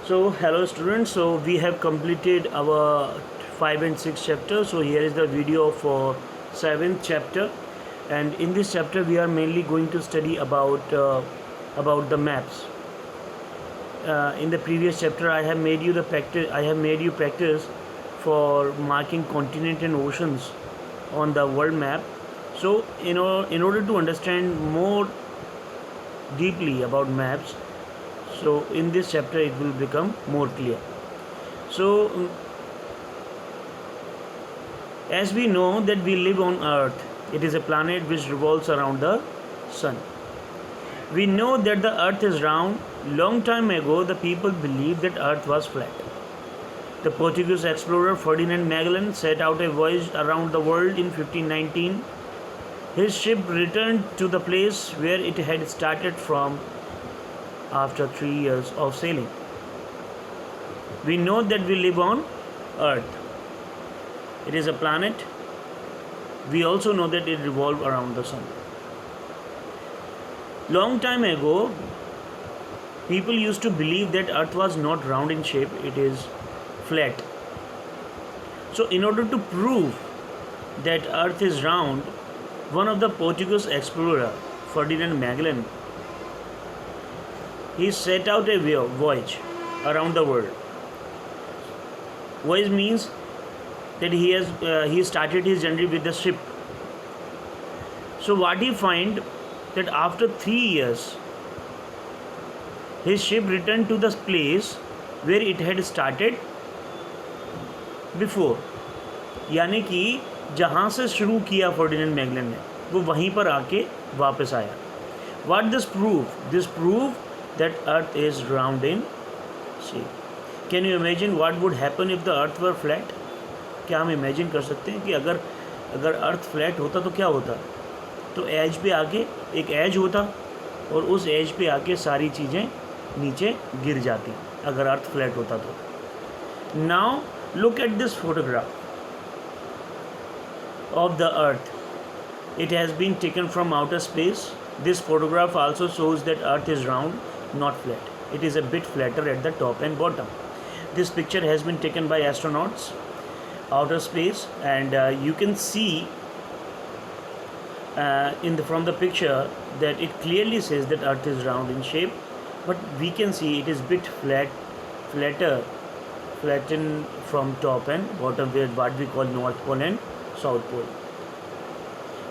So hello students, so we have completed our 5 and 6 chapters. So here is the video for 7th chapter, and in this chapter we are mainly going to study about the maps. In the previous chapter I have made you the practice practice for marking continent and oceans on the world map. So in order to understand more deeply about maps, so in this chapter it will become more clear. So as we know that we live on earth, it is a planet which revolves around the sun. We know that the earth is round. Long time ago the people believed that earth was flat. The Portuguese explorer Ferdinand Magellan set out a voyage around the world in 1519. His ship returned to the place where it had started from after 3 years of sailing. We know that we live on earth. It is a planet. We also know that it revolves around the sun. Long time ago, people used to believe that earth was not round in shape, it is flat. So in order to prove that earth is round, one of the Portuguese explorer, Ferdinand Magellan, he set out a voyage around the world. Voyage means that he started his journey with the ship. So what he find that after 3 years, his ship returned to the place where it had started before. यानी कि जहाँ से शुरू किया Ferdinand Magellan ने, वो वहीं पर आके वापस आया. What this prove? This prove that earth is round in shape. Can you imagine what would happen if the earth were flat? क्या हम इमेजिन कर सकते हैं कि अगर अर्थ फ्लैट होता तो क्या होता? तो एज पे आके एक एज होता और उस एज पे आके सारी चीज़ें नीचे गिर जाती अगर अर्थ फ्लैट होता तो. Now look at this photograph of the earth. It has been taken from outer space. This photograph also shows that earth is round, not flat. It is a bit flatter at the top and bottom. This picture has been taken by astronauts outer space, and you can see from the picture that it clearly says that earth is round in shape, but we can see it is bit flattened from top and bottom, where what we call North Pole and South Pole.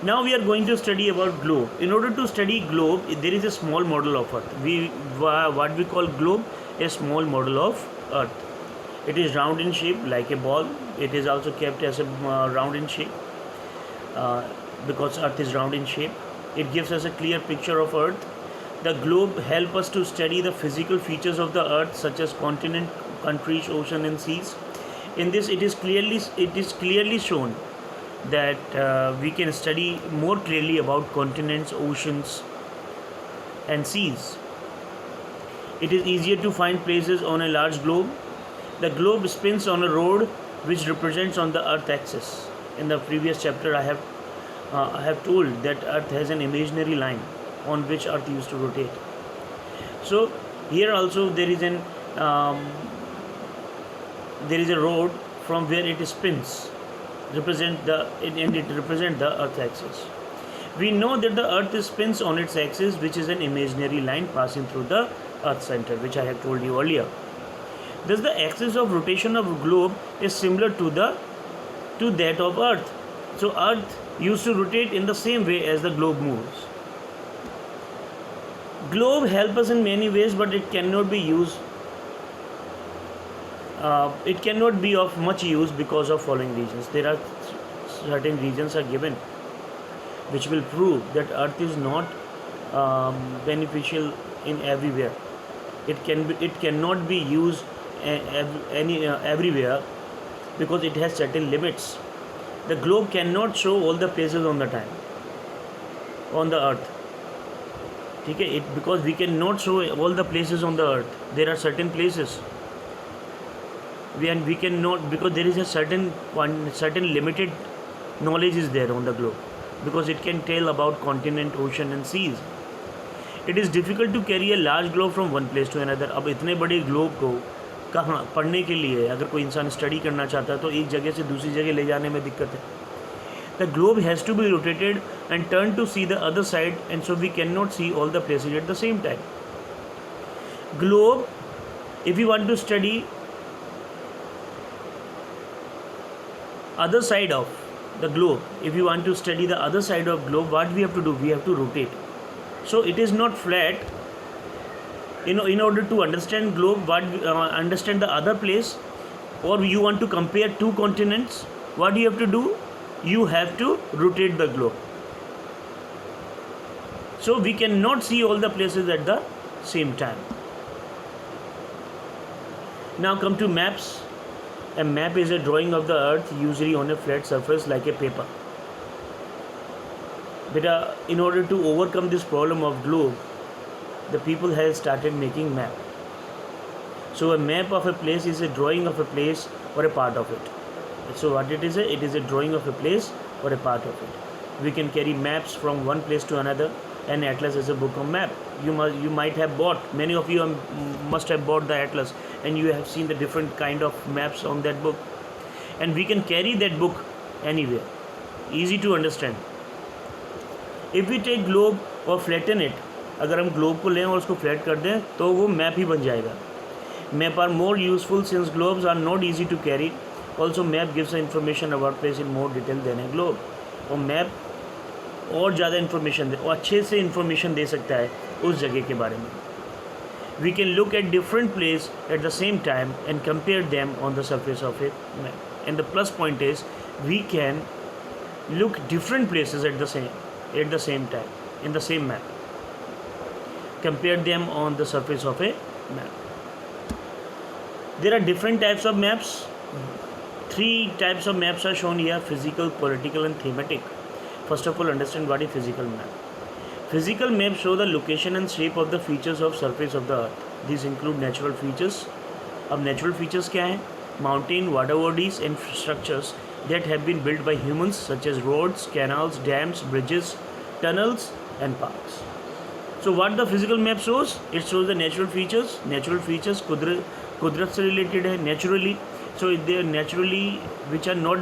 Now we are going to study about globe. In order to study globe, there is a small model of earth. What we call globe, a small model of earth. It is round in shape like a ball. It is also kept as a round in shape because earth is round in shape. It gives us a clear picture of earth. The globe helps us to study the physical features of the earth, such as continent, countries, ocean and seas. In this it is clearly shown that we can study more clearly about continents, oceans and seas. It is easier to find places on a large globe. The globe spins on a road which represents on the earth axis. In the previous chapter I have told that earth has an imaginary line on which earth used to rotate. So here also there is a road from where it spins, it represents the earth axis. We know that the earth spins on its axis, which is an imaginary line passing through the earth center, which I have told you earlier. Thus the axis of rotation of globe is similar to that of earth. So earth used to rotate in the same way as the globe moves. Globe help us in many ways, but it cannot be used. It cannot be of much use because of following reasons. There are certain reasons are given which will prove that earth is not beneficial in everywhere. It cannot be used everywhere because it has certain limits. The globe cannot show all the places on the time on the earth. Okay? Because we cannot show all the places on the earth. There are certain places we cannot, because there is a certain limited knowledge is there on the globe, because it can tell about continent, ocean and seas. It is difficult to carry a large globe from one place to another. अब इतने बड़े globe को कहाँ पढ़ने के लिए, अगर कोई इंसान स्टडी करना चाहता है तो एक जगह से दूसरी जगह ले जाने में दिक्कत है. The globe has to be rotated and turn to see the other side, and so we can not see all the places at the same time. Globe, if you want to study other side of the globe, if you want to study the other side of globe, what we have to do, we have to rotate. So it is not flat. In order to understand globe, understand the other place, or you want to compare two continents, what do you have to do? You have to rotate the globe. So we cannot see all the places at the same time. Now come to maps. A map is a drawing of the earth, usually on a flat surface like a paper. But in order to overcome this problem of globe, the people have started making map. So a map of a place is a drawing of a place or a part of it. So what it is a drawing of a place or a part of it. We can carry maps from one place to another, and atlas is a book of map. You might have bought, many of you must have bought the atlas, and you have seen the different kind of maps on that book, and we can carry that book anywhere, easy to understand. If we take globe or flatten it, अगर हम globe को लें और उसको flat कर दें तो वो मैप ही बन जाएगा. Map are more useful since globes are not easy to carry. Also map gives information about place in more detail than a globe. और मैप और ज़्यादा इन्फॉर्मेशन दे, और अच्छे से इन्फॉर्मेशन दे सकता है उस जगह के बारे में. We can look at different places at the same time and compare them on the surface of a map. And the plus point is we can look different places at the same time in the same map. Compare them on the surface of a map. There are different types of maps. 3 types of maps are shown here: physical, political, and thematic. First of all, understand what is physical map. Physical maps show the location and shape of the features of surface of the earth. These include natural features. अब natural features क्या हैं? Mountain, water bodies and structures that have been built by humans, such as roads, canals, dams, bridges, tunnels and parks. So what the physical map shows? It shows the natural features. Natural features कुदरत से related है, naturally. So they are naturally which are not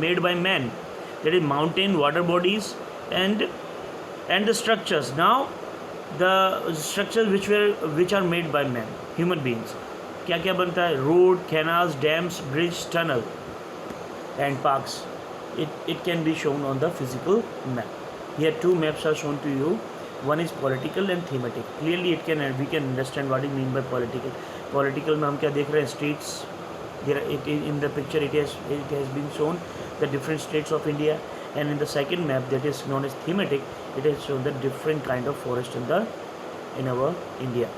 made by man. That is mountain, water bodies and the structures. Now the structures which are made by man, human beings. क्या क्या बनता है? Road, canals, dams, bridge, tunnel and parks. It can be shown on the physical map. Here 2 maps are shown to you. One is political and thematic. Clearly we can understand what is mean by political. Political में हम क्या देख रहे हैं? States. In the picture it has been shown the different states of India. And in the second map, that is known as thematic, it has shown the different kind of forest in our India.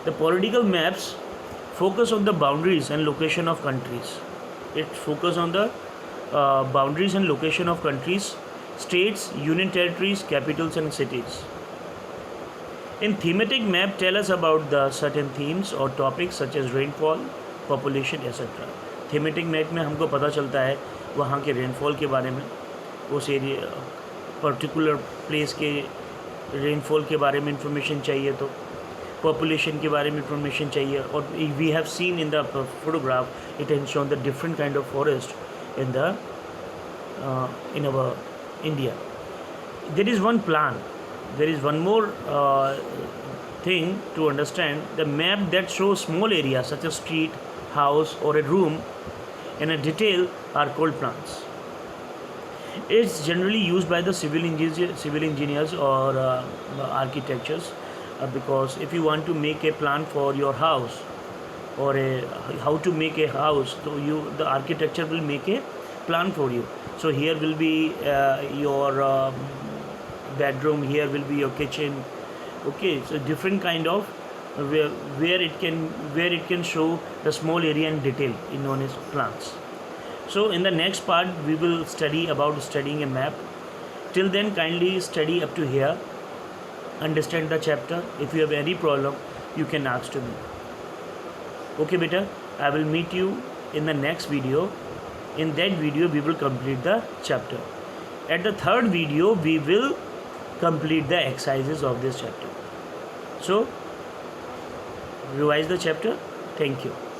The political maps focus on the boundaries and location of countries. It focus on the boundaries and location of countries, states, union territories, capitals and cities. In thematic map, tell us about the certain themes or topics such as rainfall, population, etc. Thematic map में हमको पता चलता है वहाँ के rainfall के बारे में, उस एरिया पर्टिकुलर प्लेस के रेनफॉल के बारे में इंफॉर्मेशन चाहिए, तो पॉपुलेशन के बारे में इंफॉर्मेशन चाहिए. और we have seen in the photograph it has shown the different kind of forest in our India. There is one plan. There is one more thing to understand. The map that shows small areas such as street, house or a room in a detail are called plans. It's generally used by the civil engineers or architects, because if you want to make a plan for your house or how to make a house, so the architecture will make a plan for you. So here will be your bedroom, here will be your kitchen. Okay, so different kind of where it can show the small area in detail in known as plans. So in the next part we will study about studying a map. Till then, kindly study up to here, understand the chapter. If you have any problem, you can ask to me. Okay beta, I will meet you in the next video. In that video we will complete the chapter. At the third video we will complete the exercises of this chapter. So revise the chapter. Thank you.